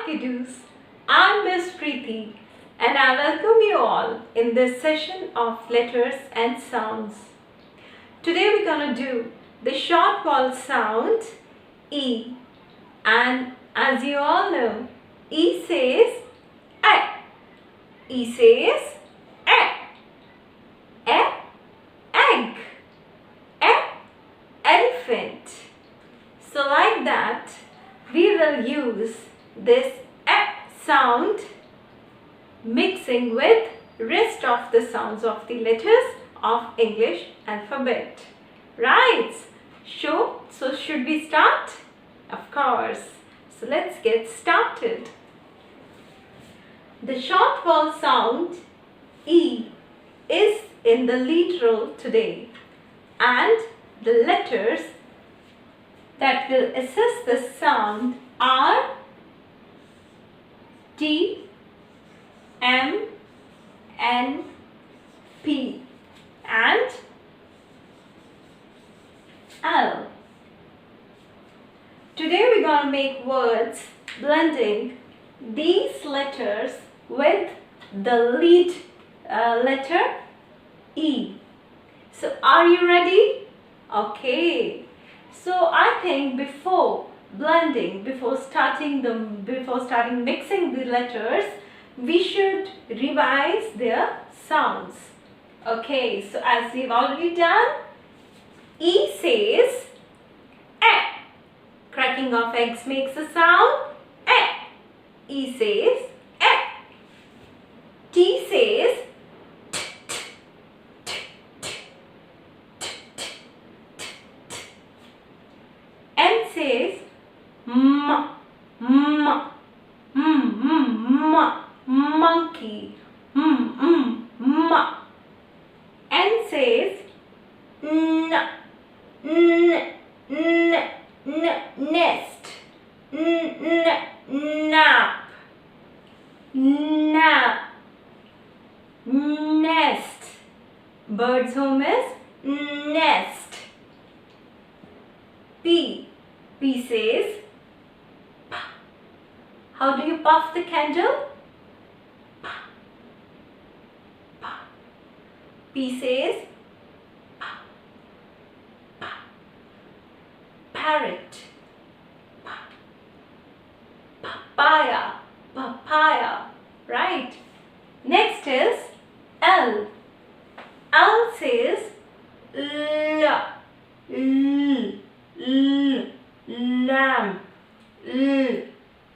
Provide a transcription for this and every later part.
kiddos, I'm Miss Preeti and I welcome you all in this session of letters and sounds. Today we're going to do the short vowel sound E, and as you all know, E says A, E says A, egg, elephant. So like that, we will use this sound mixing with rest of the sounds of the letters of English alphabet. Right? So should we start? Of course. So let's get started. The short vowel sound E is in the lead role today, and the letters that will assist the sound are T, M, N, P and L. Today we're going to make words blending these letters with the lead letter E. So are you ready? Okay. So I think before starting mixing the letters, we should revise their sounds. Okay, so as we've already done, E says A. Cracking of eggs makes a sound A. E says A. T says M says M, M, monkey, M. N says N, nest, nap, nest. Bird's home is nest. P says P. How do you puff the candle? P. P says P. Parrot. Papaya. Right. Next is L. L says lamb,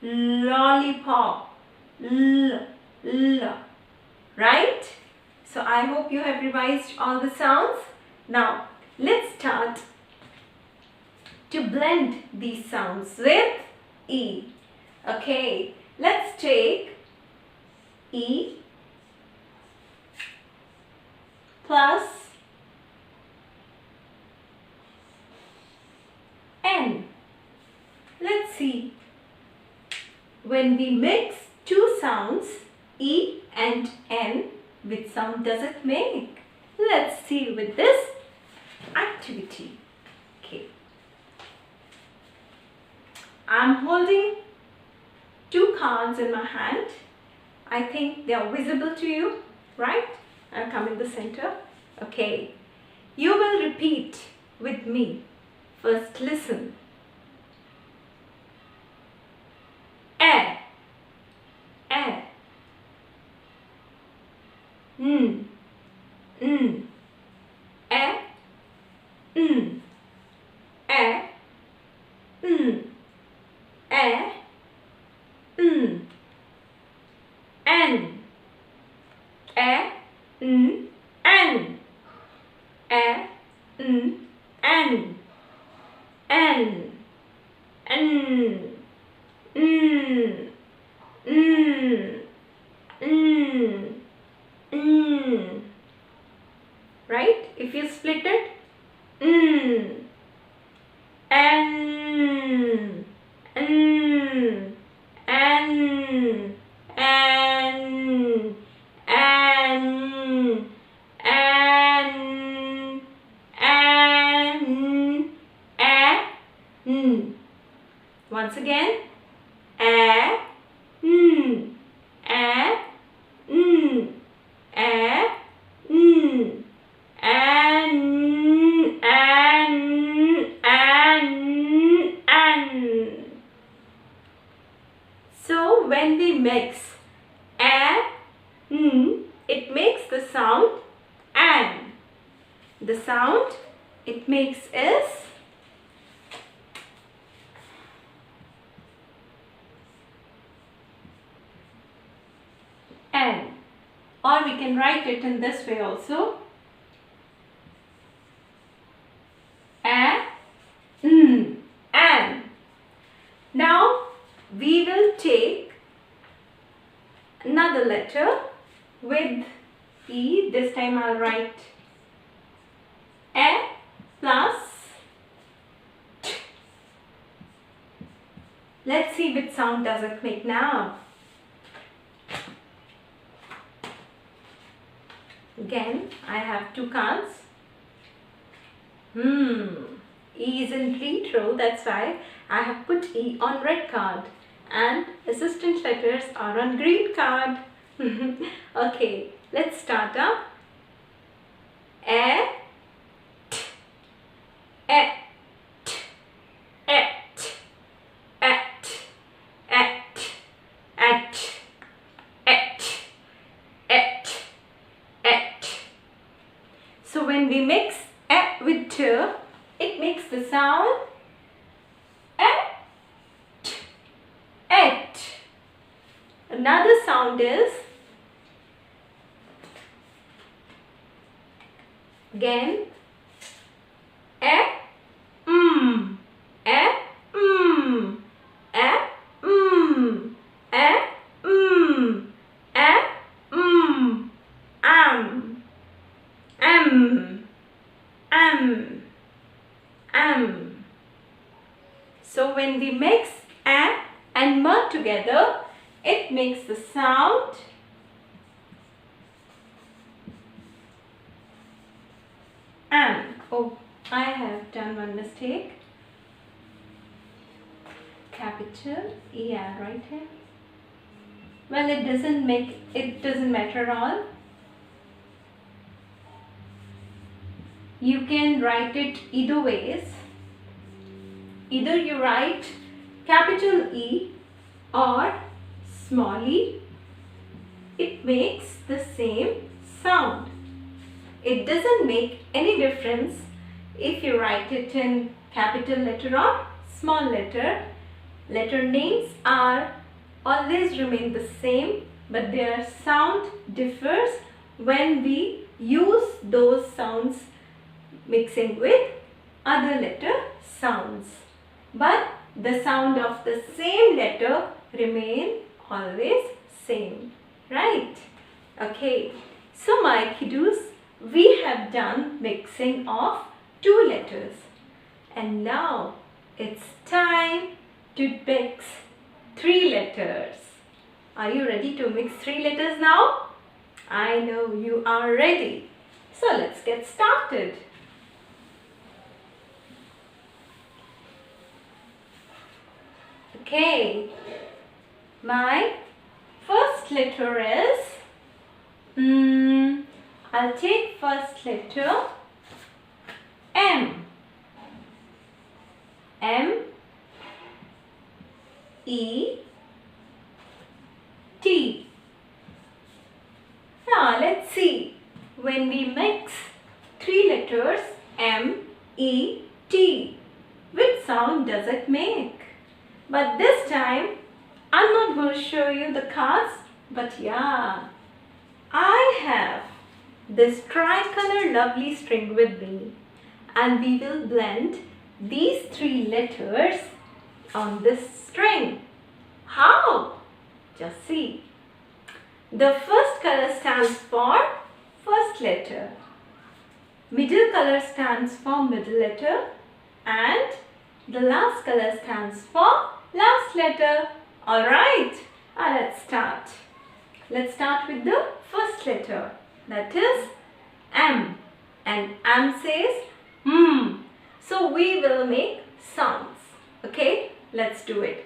lollipop, right? So I hope you have revised all the sounds. Now let's start to blend these sounds with E. Okay, let's take E plus N. Let's see. When we mix two sounds, E and N, which sound does it make? Let's see with this activity. Okay. I'm holding two cards in my hand. I think they are visible to you, right? I'll come in the center. Okay. You will repeat with me. First listen. A, N, A, N, A, N, A, N, N, A, N, N, A, N, N, N, N, right? If you split it, N, N, N, N, N, N, N, N, N. Once again, A, we mix a, it makes the sound an. The sound it makes is an. Or we can write it in this way also. A, an. Now we will take another letter with E. This time I'll write A plus T. Let's see which sound does it make now. Again, I have two cards. E is in lead row, that's why I have put E on red card and assistant letters are on green card. Okay, let's start up. A, T, A, T, at, at, at, at, at, at. So when we mix a with t, it makes the sound at, at. Another sound is again a, a, a, a, a, So when we mix a and m together, it makes the sound am. Oh, I have done one mistake. Capital E R right here. Well, it doesn't matter at all. You can write it either ways. Either you write capital E or small e. It makes the same sound. It doesn't make any difference if you write it in capital letter or small letter. Letter names are always remain the same, but their sound differs when we use those sounds mixing with other letter sounds. But the sound of the same letter remain always same, right? Okay, so my kiddos, we have done mixing of two letters, and now it's time to mix three letters. Are you ready to mix three letters now? I know you are ready. So let's get started. Okay, my first letter is, I'll take first letter M. M, E, T. Now let's see, when we mix three letters M, E, T, which sound does it make? But this time, I'm not going to show you the cards, but yeah, I have this tricolor lovely string with me, and we will blend these three letters on this string. How? Just see. The first color stands for first letter. Middle color stands for middle letter, and the last color stands for last letter. Alright, let's start. Let's start with the first letter, that is M. And M says So we will make sounds. Okay, let's do it.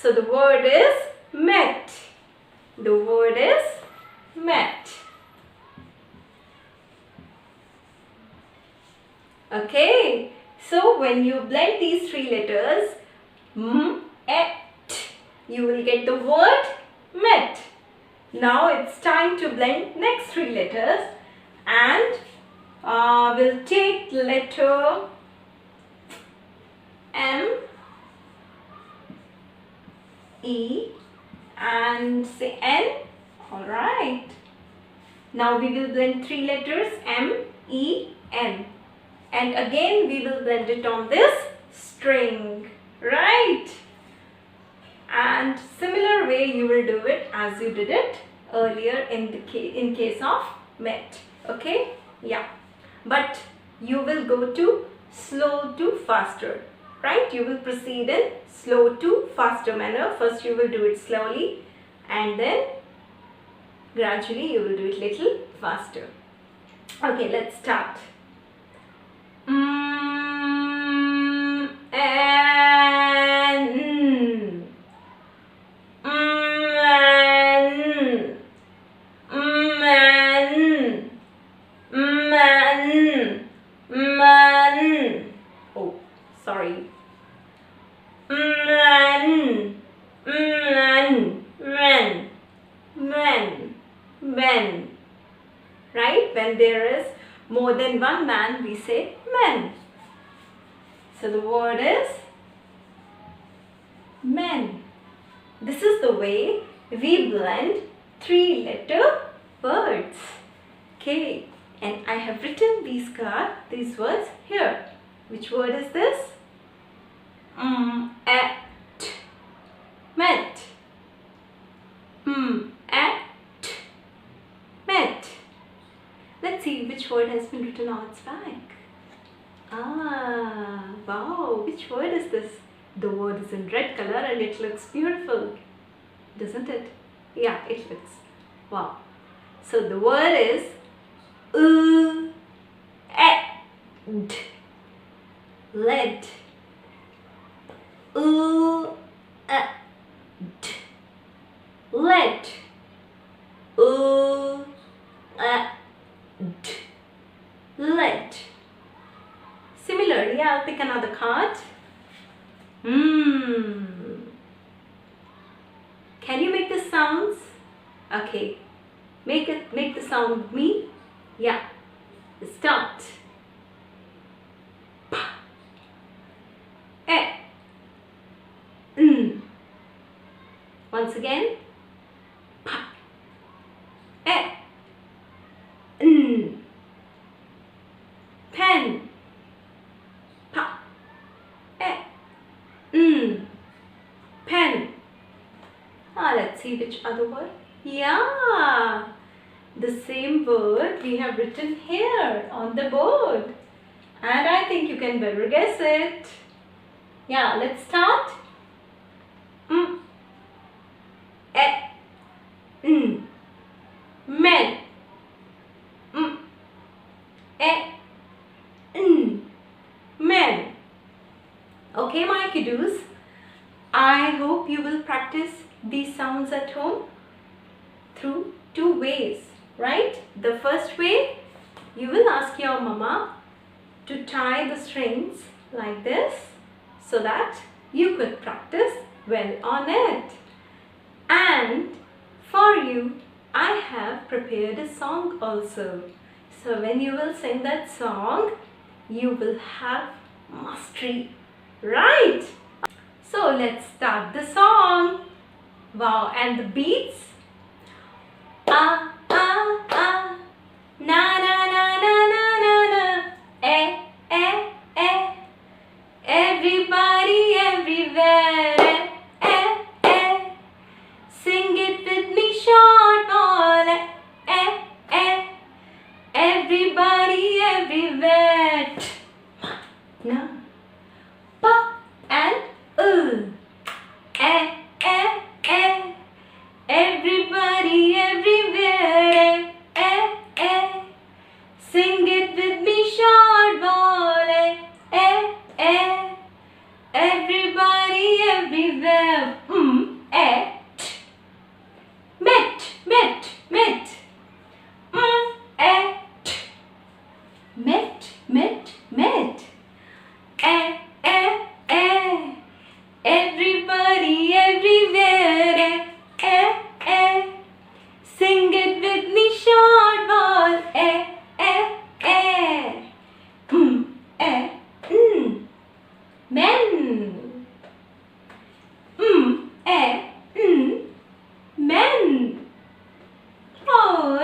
So the word is met. The word is met. Okay, so when you blend these three letters, m, et, you will get the word met. Now it's time to blend next three letters, and we'll take letter M, E and say N. Alright. Now we will blend three letters M, E, N. And again we will blend it on this string. Right. And similar way you will do it as you did it earlier in case of met. Okay. Yeah. But you will go to slow to faster. Right. You will proceed in slow to faster manner. First you will do it slowly and then gradually you will do it little faster. Okay, let's start. Oh, sorry. Men. Right? When there is more than one man, we say men. So the word is men. This is the way we blend three-letter words. Okay. And I have written these words here. Which word is this? At. Met. At. Met. Let's see which word has been written on its back. Ah, wow, which word is this? The word is in red color and it looks beautiful, doesn't it? Yeah, it looks. Wow. So the word is ed. Led. Ed. Led. Let. Similarly, I'll pick another card. Can you make the sounds? Okay. Make the sound with me. Yeah. Start. Pa. E. Once again. Pa. E. Pen. Pa. E. Pen. Let's see which other word. Yeah, the same word we have written here on the board. And I think you can better guess it. Yeah, let's start. Men. Men. Okay, my kiddos, I hope you will practice these sounds at home through two ways, right? The first way, you will ask your mama to tie the strings like this so that you could practice well on it. And for you, I have prepared a song also. So when you will sing that song, you will have mastery, right? So let's start the song. Wow, and the beats. Ah, ah, ah. Na, na, na, na, na, na, na. Eh, eh, eh. Everybody, everywhere. Eh, eh, eh. Sing it with me, short ball. Eh, eh, eh. Everybody, everywhere. Na, pa, and eh, eh, eh. Everybody, everywhere. Eh, eh. Sing it with me, short ball. Eh, eh, eh. Everybody, everywhere. men. Oh,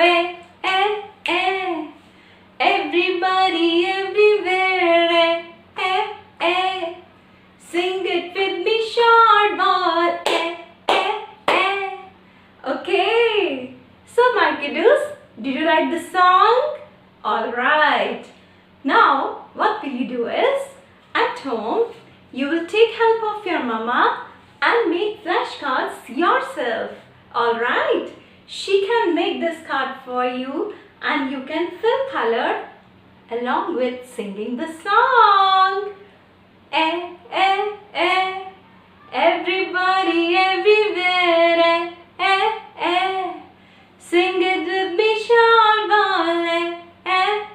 everybody, everywhere, sing it with me, short ball, Okay, so my kiddos, did you like the song? Alright, now what will you do is, at home, you will take help of your mama and make flashcards yourself. Alright, she can make this card for you and you can fill color along with singing the song. Everybody, everywhere, sing it with me, short ball, met,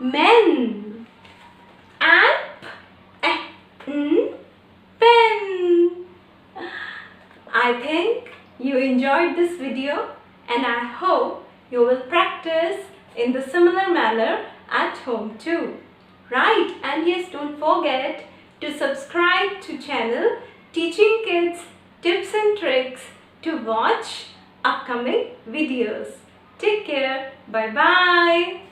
led, men, pen. I think you enjoyed this video and I hope you will practice in the similar manner at home too. Right, and yes, don't forget to subscribe to channel Teaching Kids Tips and Tricks to watch upcoming videos. Take care. Bye bye.